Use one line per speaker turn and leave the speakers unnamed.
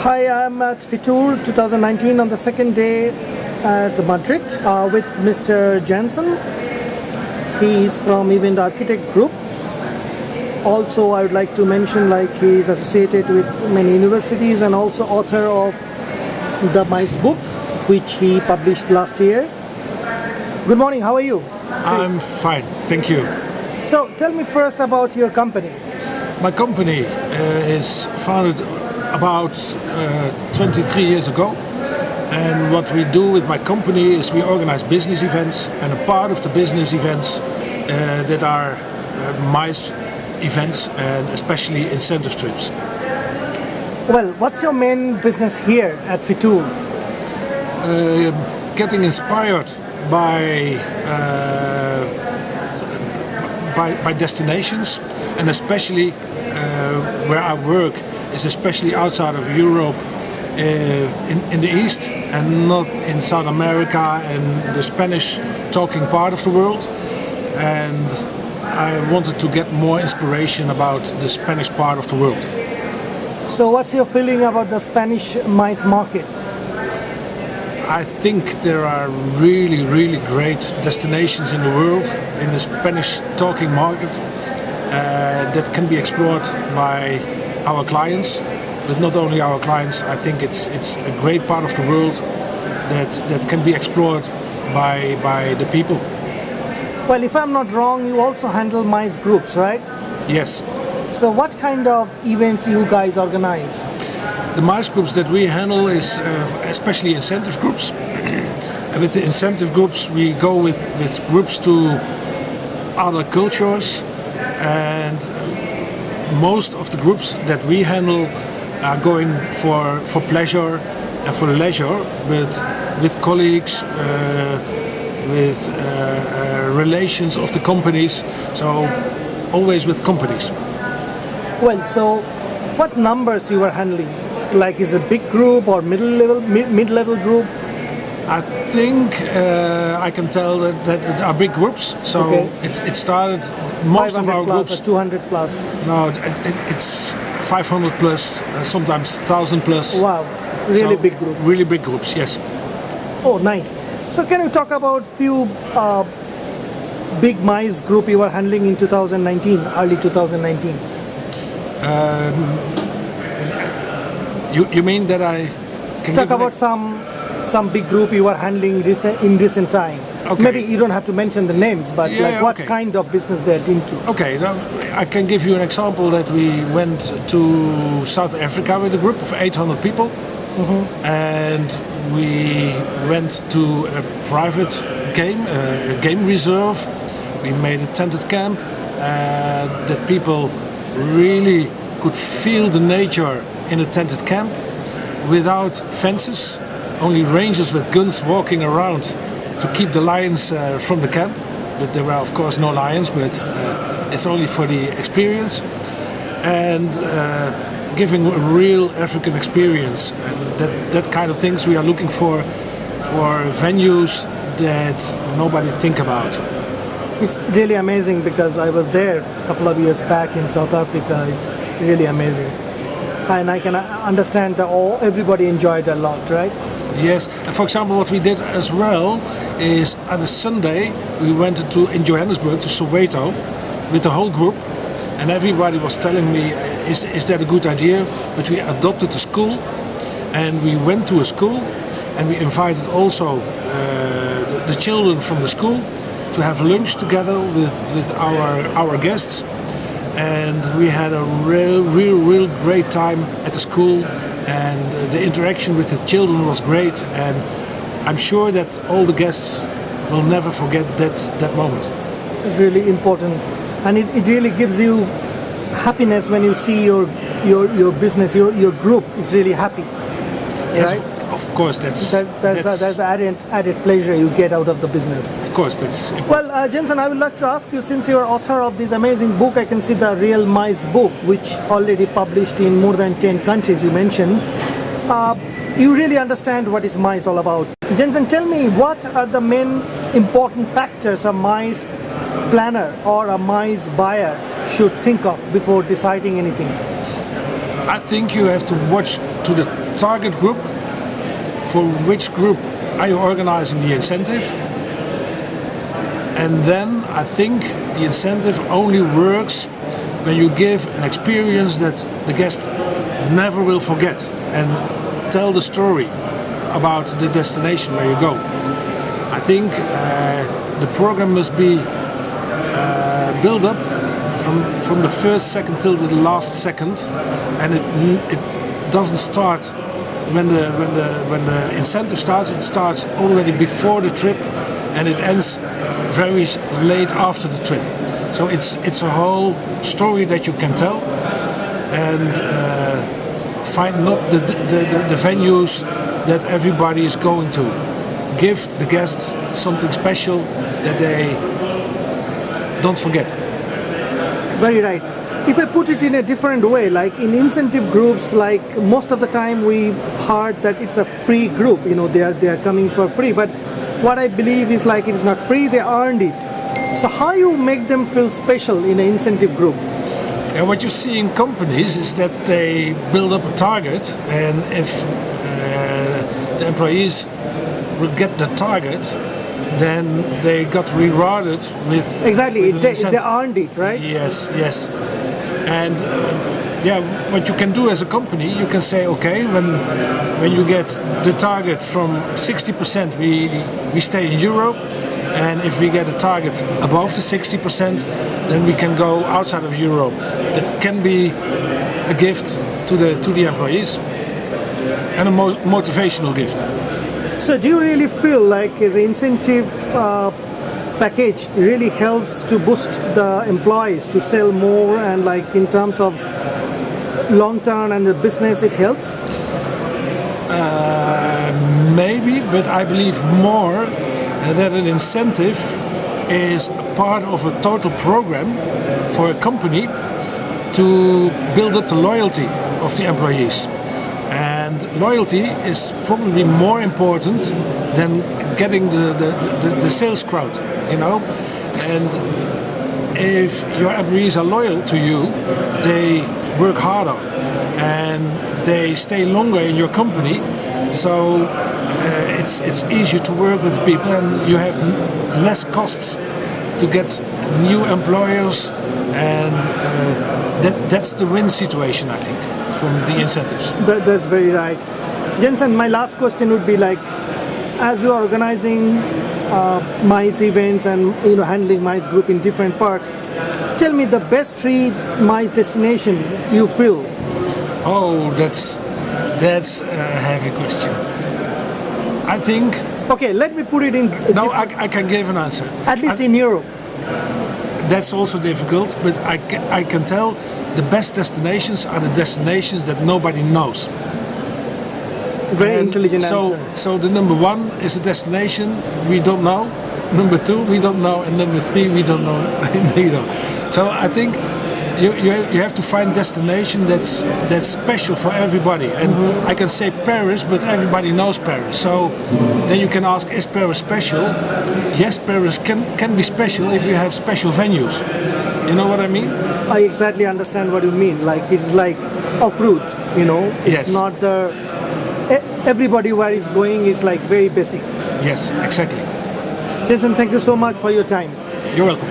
Hi, I'm at FITUR 2019 on the second day at Madrid with Mr. Janssen. He is from Event Architect Group. Also, I would like to mention he is associated with many universities and also author of the MICE book, which he published last year. Good morning, how are you?
I'm fine, thank you.
So, tell me first about your company.
My company is founded about 23 years ago, and what we do with my company is we organize business events, and a part of the business events that are MICE events and especially incentive trips.
Well, what's your main business here at FITUR?
Getting inspired by destinations, and especially where I work is especially outside of Europe, in the East and not in South America and the Spanish talking part of the world. And I wanted to get more inspiration about the Spanish part of the world.
So what's your feeling about the Spanish MICE market?
I think there are really great destinations in the world in the Spanish talking market that can be explored by our clients, but not only our clients. I think it's a great part of the world that can be explored by the people.
Well, if I'm not wrong, you also handle MICE groups, right?
Yes.
So what kind of events you guys organize?
The MICE groups that we handle is especially incentive groups. And with the incentive groups we go with groups to other cultures, and most of the groups that we handle are going for pleasure and for leisure, but with colleagues, with relations of the companies, so always with companies.
Well, so what numbers you are handling? Like, is a big group or mid-level group?
I think I can tell that it are big groups. So
okay.
It started, most of our
plus
groups.
Or 200 plus.
No, it's 500 plus, sometimes 1,000 plus.
Wow, really
so
big group.
Really big groups, yes.
Oh, nice. So can you talk about few big MICE group you were handling in 2019, early 2019?
You mean that I can
talk about some big group you were handling in recent time?
Okay.
Maybe you don't have to mention the names, but what kind of business they're into?
Okay, now I can give you an example that we went to South Africa with a group of 800 people, and we went to a private a game reserve. We made a tented camp that people really could feel the nature in a tented camp without fences, only rangers with guns walking around to keep the lions from the camp. But there were of course no lions, but it's only for the experience, and giving a real African experience. And that kind of things we are looking for venues that nobody think about.
It's really amazing because I was there a couple of years back in South Africa. It's really amazing. And I can understand that everybody enjoyed a lot, right?
Yes, and for example what we did as well is on a Sunday we went in Johannesburg to Soweto with the whole group, and everybody was telling me, is that a good idea? But we adopted a school, and we went to a school and we invited also the children from the school to have lunch together with our guests. And we had a real great time at the school, and the interaction with the children was great, and I'm sure that all the guests will never forget that moment.
Really important, and it really gives you happiness when you see your business, your group is really happy.
Yes,
right?
Of course, that's
added pleasure you get out of the business.
Of course, that's important.
Well, Janssen, I would like to ask you, since you are author of this amazing book, I can see the Real MICE book, which already published in more than 10 countries you mentioned. You really understand what is MICE all about. Janssen, tell me, what are the main important factors a MICE planner or a MICE buyer should think of before deciding anything?
I think you have to watch to the target group. For which group are you organizing the incentive? And then I think the incentive only works when you give an experience that the guest never will forget and tell the story about the destination where you go. I think the program must be built up from the first second till the last second, and it doesn't start when the incentive starts. It starts already before the trip, and it ends very late after the trip. So it's a whole story that you can tell, and find not the venues that everybody is going to. Give the guests something special that they don't forget.
Very right. If I put it in a different way, like in incentive groups, like most of the time we heard that it's a free group, they are coming for free. But what I believe is like it is not free, they earned it. So how you make them feel special in an incentive group?
And what you see in companies is that they build up a target, and if the employees will get the target, then they got rewarded with
exactly.
with
They earned it, right?
Yes. And what you can do as a company, you can say, okay, when you get the target from 60%, we stay in Europe, and if we get a target above the 60%, then we can go outside of Europe. It can be a gift to the employees, and a motivational gift.
So do you really feel like as an incentive package really helps to boost the employees to sell more, and like in terms of long term and the business it helps?
Maybe, but I believe more that an incentive is a part of a total program for a company to build up the loyalty of the employees. And loyalty is probably more important than getting the sales crowd, And if your employees are loyal to you, they work harder and they stay longer in your company. So it's easier to work with people, and you have less costs to get new employers, and that's the win situation, I think, from the incentives.
That's very right. Janssen, my last question would be like, as you are organizing MICE events and handling MICE group in different parts, tell me the best 3 MICE destination you feel.
Oh, that's a heavy question. I think.
Okay, let me put it in.
No, I can give an answer.
At least in Europe.
That's also difficult, but I can tell the best destinations are the destinations that nobody knows.
Very intelligent answer.
So the number 1 is a destination we don't know, number 2 we don't know, and number 3 we don't know neither. So I think you have to find destination that's special for everybody. And I can say Paris, but everybody knows Paris. So then you can ask, is Paris special? Yes, Paris can be special if you have special venues. You know what I mean?
I exactly understand what you mean. Like it's like off-route, It's
yes.
not everybody where is going is like very basic.
Yes, exactly.
Janssen, thank you so much for your time.
You're welcome.